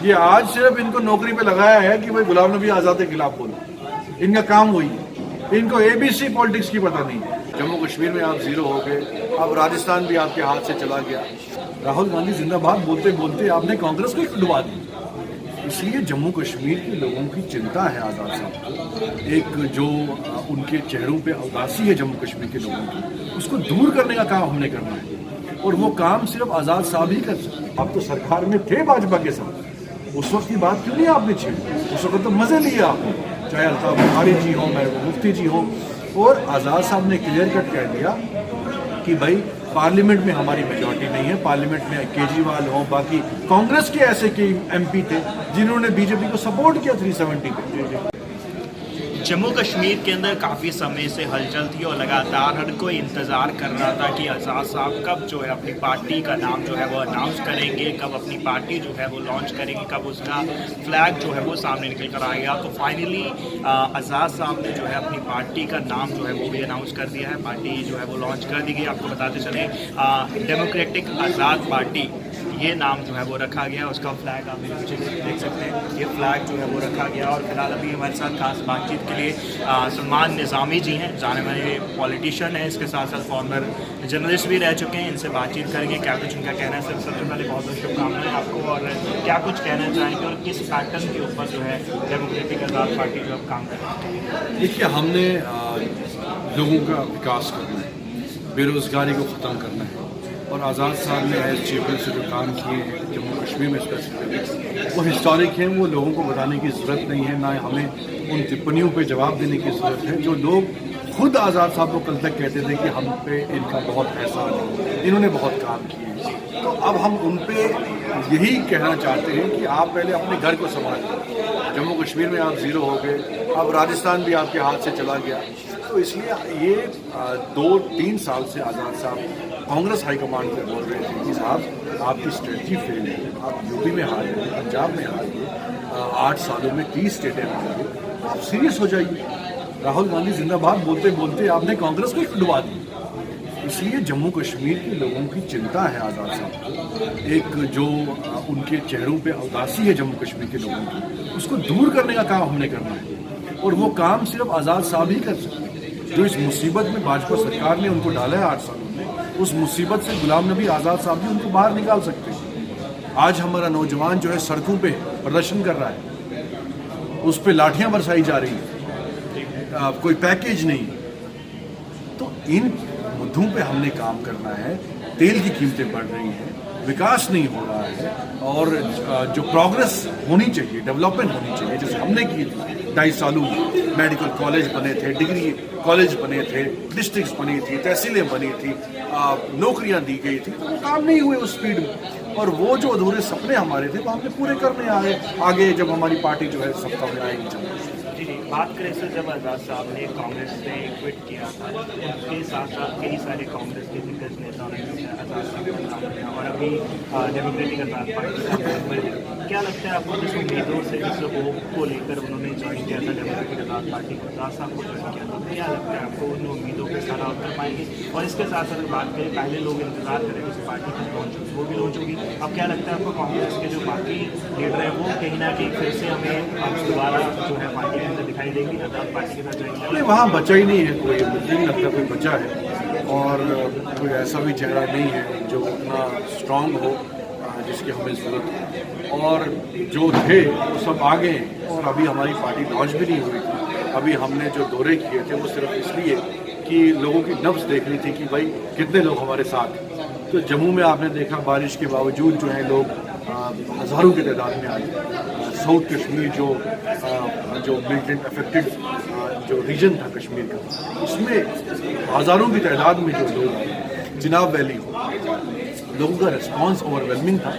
ये आज सिर्फ इनको नौकरी पे लगाया है कि भाई गुलाम नबी आज़ाद के खिलाफ बोलो। इनका काम वही है, इनको एबीसी पॉलिटिक्स की पता नहीं है। जम्मू कश्मीर में आप जीरो हो गए, अब राजस्थान भी आपके हाथ से चला गया। राहुल गांधी जिंदाबाद बोलते बोलते आपने कांग्रेस को डुबा दी। इसलिए जम्मू कश्मीर के लोगों की चिंता है आज़ाद साहब को। एक जो उनके चेहरों पे उदासी है जम्मू कश्मीर के लोगों की, उसको दूर करने का काम हमने करना है, और वो काम सिर्फ आज़ाद साहब ही कर सकते। आप तो सरकार में थे भाजपा के साथ, उस वक्त की बात क्यों नहीं आपने छेड़ी? उस वक्त तो मजे लिए आपने, चाहे अल्ताफ बुखारी जी हो, महबूब मुफ्ती जी हो। और आज़ाद साहब ने क्लियर कट कह दिया कि भाई पार्लियामेंट में हमारी मेजॉरिटी नहीं है। पार्लियामेंट में केजरीवाल हो, बाकी कांग्रेस के ऐसे के एमपी थे जिन्होंने बीजेपी को सपोर्ट किया 370 पे। जम्मू कश्मीर के अंदर काफ़ी समय से हलचल थी और लगातार हर कोई इंतज़ार कर रहा था कि आज़ाद साहब कब जो है अपनी पार्टी का नाम जो है वो अनाउंस करेंगे, कब अपनी पार्टी जो है वो लॉन्च करेंगे, कब उसका फ्लैग जो है वो सामने निकल कर आएगा। तो फाइनली आज़ाद साहब ने जो है अपनी पार्टी का नाम जो है वो भी अनाउंस कर दिया है। पार्टी जो है वो लॉन्च कर दी गई। आपको बताते चले डेमोक्रेटिक आज़ाद पार्टी ये नाम जो है वो रखा गया। उसका फ्लैग आप पीछे देख सकते हैं, ये फ्लैग जो है वो रखा गया। और फिलहाल अभी हमारे साथ खास बातचीत के लिए सलमान निज़ामी जी हैं, जाने माने पॉलिटिशियन हैं, इसके साथ साथ फॉर्मर जर्नलिस्ट भी रह चुके हैं। इनसे बातचीत करेंगे क्या कुछ उनका कहना है। सबसे पहले बहुत बहुत शुभकामनाएं आपको, और क्या कुछ कहना चाहेंगे और किस पैटर्न के ऊपर जो है डेमोक्रेटिक आज़ाद पार्टी जो अब काम कर रही है। देखिए, हमने लोगों का विकास करना है, बेरोज़गारी को ख़त्म करना है, और आज़ाद साहब ने एज चीफ मिनिस्टर जो काम किए हैं जम्मू कश्मीर में स्पेसिफिकली, वो हिस्टोरिक हैं। वो लोगों को बताने की ज़रूरत नहीं है, ना हमें उन टिप्पणियों पे जवाब देने की ज़रूरत है जो लोग खुद आज़ाद साहब को कल तक कहते थे कि हम पे इनका बहुत एहसान है, इन्होंने बहुत काम किए। तो अब हम उन पे यही कहना चाहते हैं कि आप पहले अपने घर को संभालिए। जम्मू कश्मीर में आप ज़ीरो हो गए, अब राजस्थान भी आपके हाथ से चला गया। तो इसलिए ये 2-3 साल से आज़ाद साहब कांग्रेस हाईकमांड को बोल रहे थे कि साहब आपकी स्ट्रेटजी फेल है, आप यूपी में हार गए, पंजाब में हार गए, 8 सालों में 30 स्टेटें हार गए, तो आप सीरियस हो जाइए। राहुल गांधी जिंदाबाद बोलते बोलते आपने कांग्रेस को डुबा दी। इसलिए जम्मू कश्मीर के लोगों की चिंता है आज़ाद साहब को। एक जो उनके चेहरों पे उदासी है जम्मू कश्मीर के लोगों की, उसको दूर करने का काम हमने करना है, और वो काम सिर्फ आज़ाद साहब ही कर सकते हैं। जो इस मुसीबत में भाजपा सरकार ने उनको डाला है 8 सालों में, उस मुसीबत से गुलाम नबी आज़ाद साहब भी उनको बाहर निकाल सकते हैं। आज हमारा नौजवान जो है सड़कों पे प्रदर्शन कर रहा है, उस पर लाठियां बरसाई जा रही है, कोई पैकेज नहीं। तो इन मुद्दों पे हमने काम करना है। तेल की कीमतें बढ़ रही हैं, विकास नहीं हो रहा है, और जो प्रोग्रेस होनी चाहिए, डेवलपमेंट होनी चाहिए, जैसे हमने की थी 2.5 सालों में। मेडिकल कॉलेज बने थे, डिग्री कॉलेज बने थे, डिस्ट्रिक्ट्स बनी थी, तहसीलें बनी थी, नौकरियां दी गई थी, तो वो काम नहीं हुए उस स्पीड में। और वो जो अधूरे सपने हमारे थे वो हमने पूरे करने आगे जब हमारी पार्टी जो है सत्ता में आएगी। बात करें सर, जब आज़ाद साहब ने कांग्रेस से क्विट किया था, उसके साथ साथ कई सारे कांग्रेस के दिग्गज नेताओं ने आज़ाद साहब का नाम लिया, और अभी डेमोक्रेटिक आज़ाद पार्टी का क्या लगता है आपको, जिस उम्मीदों से जिस होप को लेकर उन्होंने ज्वाइन किया था डेमोक्रेटिक आज़ाद पार्टी को, आज़ाद साहब को ज्वाइन किया था, क्या लगता है आपको उन उम्मीदों के साथ आप कर पाएंगे? और इसके साथ साथ बात करें, पहले लोग इंतजार करें उस पार्टी की लॉन्च होगी, वो भी लॉन्च होगी। अब क्या लगता है आपको कांग्रेस के जो बाकी लीडर हैं वो कहीं ना कहीं फिर से हमें दोबारा जो है पार्टी के अंदर दिखाई देगी, आज़ाद पार्टी के साथ जाएंगे? नहीं, वहाँ बचा ही नहीं है कोई, मुझे नहीं लगता कोई बचा है, और कोई ऐसा भी चेहरा नहीं है जो उतना स्ट्रांग हो जिसकी हमें ज़रूरत है। और जो थे वो सब आ गए, और अभी हमारी पार्टी लॉन्च भी नहीं हुई थी। अभी हमने जो दौरे किए थे वो सिर्फ इसलिए कि लोगों की नब्ज़ देखनी थी कि भाई कितने लोग हमारे साथ हैं। तो जम्मू में आपने देखा बारिश के बावजूद जो है लोग हज़ारों की तादाद में आए। साउथ कश्मीर जो मिलिटेंट अफेक्टेड जो रीजन था कश्मीर का, उसमें हज़ारों की तादाद में जो लोग, चिनाब वैली हो, लोगों का रिस्पांस ओवरवेलमिंग था।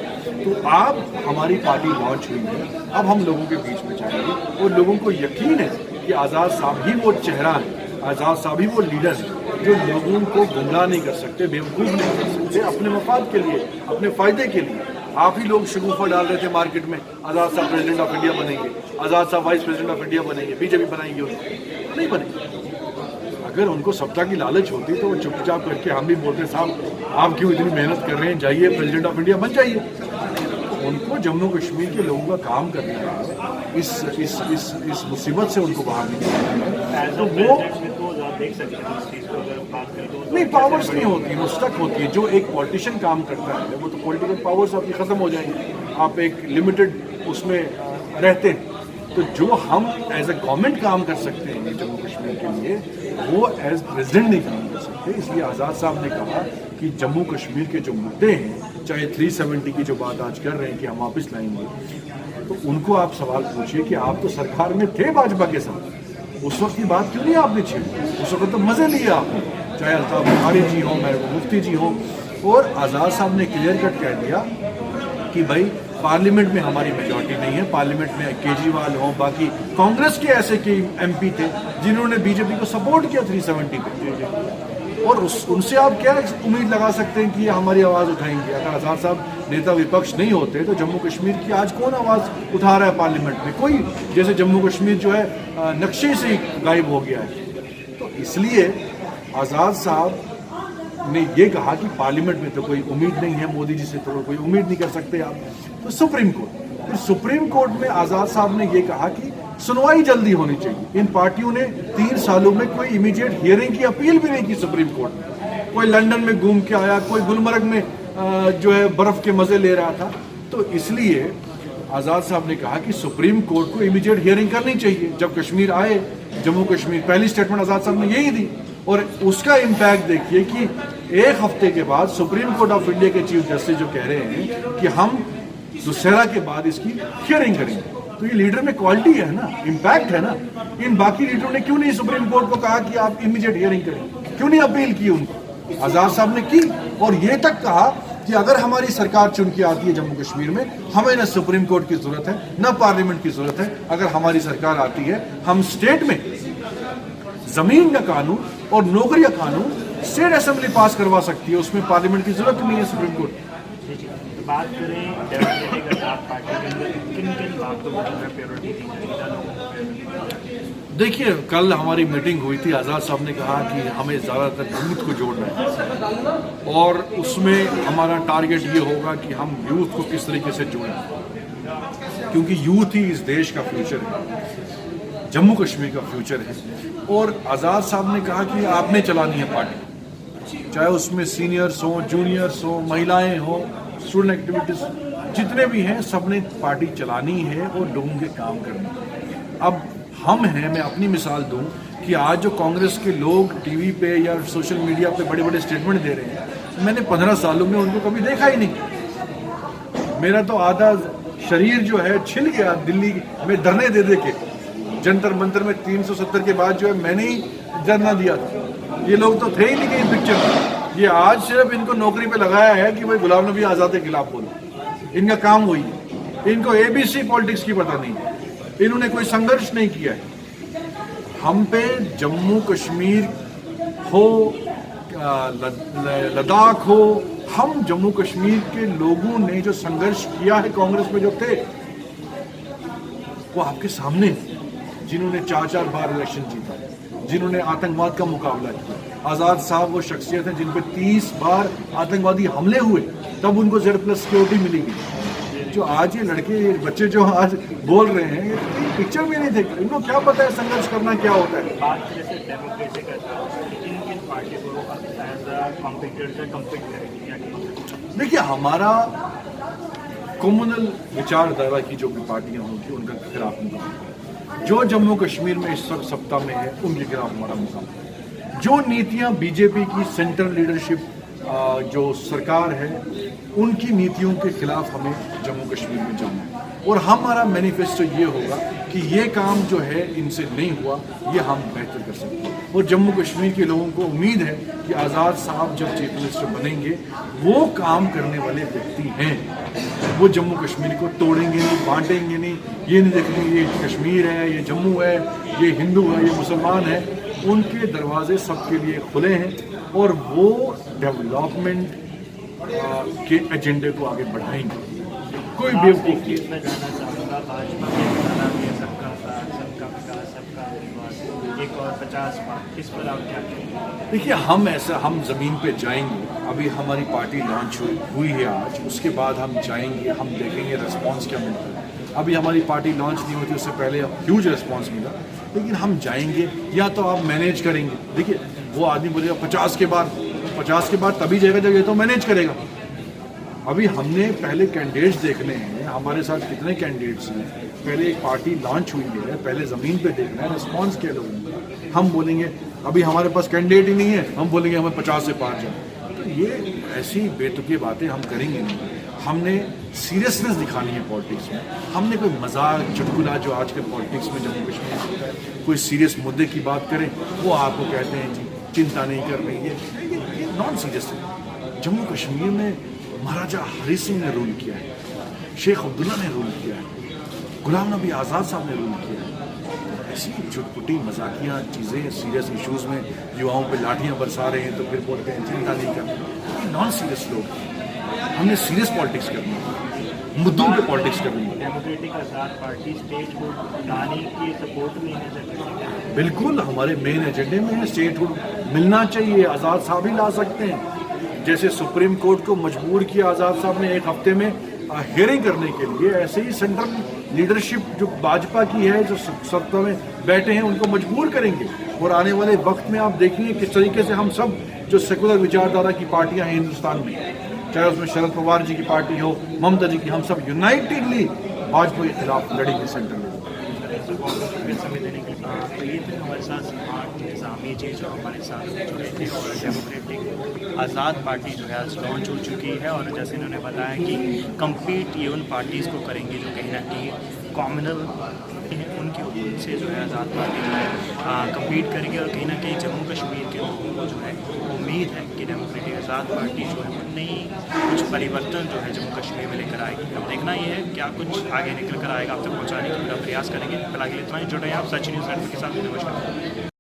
तो अब हमारी पार्टी लॉन्च हुई है, अब हम लोगों के बीच में जाएंगे, और लोगों को यकीन है कि आज़ाद साहब ही वो चेहरा है, आज़ाद साहब ही वो लीडर है जो लोगों को गुमराह नहीं कर सकते, बेवकूफ़ नहीं कर सकते, अपने मफाद के लिए, अपने फ़ायदे के लिए। आप ही लोग शगुफा डाल रहे थे मार्केट में, आज़ाद साहब प्रेसिडेंट ऑफ इंडिया बनेंगे, आज़ाद साहब वाइस प्रेसिडेंट ऑफ इंडिया बनेंगे, बीजेपी बनाएंगे, उनको नहीं बनेंगे। अगर उनको सत्ता की लालच होती तो वो चुपचाप करके हम भी बोलते साहब आप क्यों इतनी मेहनत कर रहे हैं, जाइए प्रेसिडेंट ऑफ इंडिया बन जाइए। उनको जम्मू कश्मीर के लोगों का काम करना है, इस मुसीबत से उनको बाहर निकालना है, तो वो देख सकते हैं इस चीज़ को अगर बात करें तो नहीं, पावर्स नहीं होती, वो स्टक होती है। जो एक पॉलिटिशियन काम करता है वो तो पॉलिटिकल पावर्स आपकी ख़त्म हो जाएंगी, आप एक लिमिटेड उसमें रहते हैं। तो जो हम एज ए गवर्नमेंट काम कर सकते हैं जम्मू कश्मीर के लिए, वो एज प्रेसिडेंट नहीं काम कर सकते। इसलिए आज़ाद साहब ने कहा कि जम्मू कश्मीर के जो मुद्दे हैं, चाहे 370 की जो बात आज कर रहे हैं कि हम वापस लाएंगे, तो उनको आप सवाल पूछिए कि आप तो सरकार में थे भाजपा के साथ, उस वक्त की बात क्यों नहीं आपने छेड़ी? उस वक्त तो मज़े लिए आपने, चाहे अल्ताफ बुखारी जी हों, महबूब मुफ्ती जी हों। और आज़ाद साहब ने क्लियर कट कह दिया कि भाई पार्लियामेंट में हमारी मेजॉरिटी नहीं है, पार्लियामेंट में केजरीवाल हो, बाकी कांग्रेस के ऐसे के एमपी थे जिन्होंने बीजेपी को सपोर्ट किया 370 पे, और उनसे आप क्या उम्मीद लगा सकते हैं कि ये हमारी आवाज़ उठाएंगे? अगर आज़ाद साहब नेता विपक्ष नहीं होते तो जम्मू कश्मीर की आज कौन आवाज़ उठा रहा है पार्लियामेंट में? कोई। जैसे जम्मू कश्मीर जो है नक्शे से ही गायब हो गया है। तो इसलिए आज़ाद साहब ने ये कहा कि पार्लियामेंट में तो कोई उम्मीद नहीं है, मोदी जी से तो कोई उम्मीद नहीं कर सकते आप, तो सुप्रीम कोर्ट, फिर सुप्रीम कोर्ट में आज़ाद साहब ने ये कहा कि सुनवाई जल्दी होनी चाहिए। इन पार्टियों ने 3 सालों में कोई इमीडिएट हियरिंग की अपील भी नहीं की सुप्रीम कोर्ट में। कोई लंदन में घूम के आया, कोई गुलमर्ग में जो है बर्फ के मजे ले रहा था। तो इसलिए आज़ाद साहब ने कहा कि सुप्रीम कोर्ट को इमीडिएट हियरिंग करनी चाहिए। जब कश्मीर आए, जम्मू कश्मीर, पहली स्टेटमेंट आज़ाद साहब ने यही दी, और उसका इम्पैक्ट देखिए कि 1 हफ्ते के बाद सुप्रीम कोर्ट ऑफ इंडिया के चीफ जस्टिस जो कह रहे हैं कि हम दुशहरा के बाद इसकी हियरिंग करेंगे। तो ये लीडर में क्वालिटी है ना, इम्पैक्ट है ना। इन बाकी लीडरों ने क्यों नहीं सुप्रीम कोर्ट को कहा कि आप इमीडिएट हियरिंग करें? क्यों नहीं अपील की उनको? आज़ाद साहब ने की, और ये तक कहा कि अगर हमारी सरकार चुन के आती है जम्मू कश्मीर में, हमें न सुप्रीम कोर्ट की जरूरत है, न पार्लियामेंट की जरूरत है। अगर हमारी सरकार आती है, हम स्टेट में जमीन का कानून और नौकरी का कानून स्टेट असेंबली पास करवा सकती है, उसमें पार्लियामेंट की जरूरत नहीं है सुप्रीम कोर्ट। तो बात करें डेमोक्रेटिक आज़ाद पार्टी के अंदर किन बातों को प्रायोरिटी दी जाएगी? देखिए, कल हमारी मीटिंग हुई थी, आज़ाद साहब ने कहा कि हमें ज़्यादातर यूथ को जोड़ना है, और उसमें हमारा टारगेट ये होगा कि हम यूथ को किस तरीके से जोड़ें, क्योंकि यूथ ही इस देश का फ्यूचर है, जम्मू कश्मीर का फ्यूचर है। और आज़ाद साहब ने कहा कि आपने चलानी है पार्टी, चाहे उसमें सीनियर्स हों, जूनियर्स हों, महिलाएं हों, स्टूडेंट एक्टिविटीज़ जितने भी हैं, सब ने पार्टी चलानी है और लोगों के काम करने हैं। अब हम हैं, मैं अपनी मिसाल दूं कि आज जो कांग्रेस के लोग टीवी पे या सोशल मीडिया पे बड़े बड़े स्टेटमेंट दे रहे हैं, मैंने 15 सालों में उनको कभी देखा ही नहीं। मेरा तो आधा शरीर जो है छिल गया दिल्ली में धरने दे दे के। जंतर मंतर में 370 के बाद जो है मैंने ही धरना दिया था। ये लोग तो थे ही नहीं कहीं पिक्चर में। ये आज सिर्फ इनको नौकरी पे लगाया है कि भाई गुलाम नबी आज़ाद के खिलाफ बोलो। इनका काम वही है। इनको ABC पॉलिटिक्स की पता नहीं है, इन्होंने कोई संघर्ष नहीं किया है। हम पे जम्मू कश्मीर हो, लद्दाख हो, हम जम्मू कश्मीर के लोगों ने जो संघर्ष किया है कांग्रेस में जो थे, वो आपके सामने, जिन्होंने 4-4 बार इलेक्शन जीता, जिन्होंने आतंकवाद का मुकाबला किया। आज़ाद साहब वो शख्सियत है जिन पे 30 बार आतंकवादी हमले हुए, तब उनको Z+ सिक्योरिटी मिली गई। जो आज ये लड़के, ये बच्चे जो आज बोल रहे हैं, ये पिक्चर में नहीं थे, इनको क्या पता है संघर्ष करना क्या होता है। बात करें से डेमोक्रेसी का, किन पार्टी को एज अ कॉम्पिटिटर से कम्पीट करेगी? देखिए, हमारा कम्युनल विचारधारा की जो भी पार्टियां होंगी उनका खिलाफ मुकाबला, जो जम्मू कश्मीर में इस वक्त सत्ता में है उनके खिलाफ हमारा मुकाबला, जो नीतियां बीजेपी की सेंट्रल लीडरशिप जो सरकार है उनकी नीतियों के खिलाफ हमें जम्मू कश्मीर में जाना है। और हमारा मैनिफेस्टो ये होगा कि ये काम जो है इनसे नहीं हुआ, ये हम बेहतर कर सकते हैं। और जम्मू कश्मीर के लोगों को उम्मीद है कि आज़ाद साहब जब चीफ मिनिस्टर बनेंगे, वो काम करने वाले व्यक्ति हैं। वो जम्मू कश्मीर को तोड़ेंगे नहीं, बांटेंगे नहीं, ये नहीं देखेंगे ये कश्मीर है, ये जम्मू है, ये हिंदू है, ये मुसलमान है। उनके दरवाजे सबके लिए खुले हैं और वो डेवलपमेंट के एजेंडे को आगे बढ़ाएंगे। कोई बेवकूफ़ चीज़ में जाना चाहूँगा, भाजपा के नारा भी है सबका साथ, सबका विकास, सबका विश्वास, 1 और 50 पार, इस पर आप क्या कहेंगे? देखिए, हम ज़मीन पे जाएंगे अभी हमारी पार्टी लॉन्च हुई है आज, उसके बाद हम जाएंगे, हम देखेंगे रिस्पांस क्या मिलता है। अभी हमारी पार्टी लॉन्च नहीं होती, उससे पहले ह्यूज रिस्पांस मिला, लेकिन हम जाएंगे या तो आप मैनेज करेंगे। देखिए वो आदमी बोलेगा 50 के बाद तभी जाएगा जब ये तो मैनेज करेगा। अभी हमने पहले कैंडिडेट्स देखने हैं, हमारे साथ कितने कैंडिडेट्स हैं, पहले एक पार्टी लॉन्च हुई है, पहले ज़मीन पे देखना है रिस्पांस क्या लोगों का। हम बोलेंगे अभी हमारे पास कैंडिडेट ही नहीं है, हम बोलेंगे हमें 50 से 5 जाए, तो ये ऐसी बेतुकी बातें हम करेंगे नहीं। हमने सीरियसनेस दिखानी है पॉलिटिक्स में। हमने कोई मजाक चुटकुला जो आज के पॉलिटिक्स में जम्मू कश्मीर में होता है, कोई सीरियस मुद्दे की बात करें वो आपको कहते हैं जी चिंता नहीं कर रही है, ये नॉन सीरियस है। जम्मू कश्मीर में महाराजा हरी सिंह ने रूल किया है, शेख अब्दुल्ला ने रूल किया है, गुलाम नबी आज़ाद साहब ने रूल किया है। ऐसी चुटपुटी मजाकिया चीज़ें सीरियस इश्यूज़ में युवाओं पे लाठियाँ बरसा रहे हैं तो फिर बोलते हैं चिंता नहीं कर, ये नॉन सीरियस लोग हैं। हमने सीरियस पॉलिटिक्स करनी है, मुद्दों पे पॉलिटिक्स करनी है। डेमोक्रेटिक आज़ाद पार्टी स्टेटहुड लाने की सपोर्ट में है। बिल्कुल हमारे मेन एजेंडे में है, स्टेटहुड मिलना चाहिए, आज़ाद साहब ही ला सकते हैं। जैसे सुप्रीम कोर्ट को मजबूर किया आज़ाद साहब ने 1 हफ्ते में हियरिंग करने के लिए, ऐसे ही सेंट्रल लीडरशिप जो भाजपा की है, जो सत्ता में बैठे हैं, उनको मजबूर करेंगे। और आने वाले वक्त में आप देखेंगे किस तरीके से हम सब जो सेकुलर विचारधारा की पार्टियां हैं हिंदुस्तान में, चाहे उसमें शरद पवार जी की पार्टी हो, ममता जी की, हम सब यूनाइटेडली भाजपा के खिलाफ लड़ेंगे सेंटर में। तो ये थे हमारे साथ स्मार्ट निज़ामी जी जो हमारे साथ जुड़े थे। और डेमोक्रेटिक आज़ाद पार्टी जो है आज लॉन्च हो चुकी है, और जैसे इन्होंने बताया कि कम्पीट ये उन पार्टीज़ को करेंगे जो कहीं ना कहीं कॉमनल हैं, उनसे जो है आज़ाद पार्टी जो है कम्पीट करेंगे। और कहीं ना कहीं जम्मू कश्मीर के लोगों को जो है उम्मीद है कि डेमोक्रेटिक आज़ाद पार्टी जो है नई कुछ परिवर्तन जो है जम्मू कश्मीर में लेकर आएगी। अब देखना ये है क्या कुछ आगे निकल कर आएगा, आप तक पहुँचाने का पूरा प्रयास करेंगे। फिलहाल इतना ही जुड़े हैं आप सच न्यूज़ नेटवर्क के साथ। नमस्कार।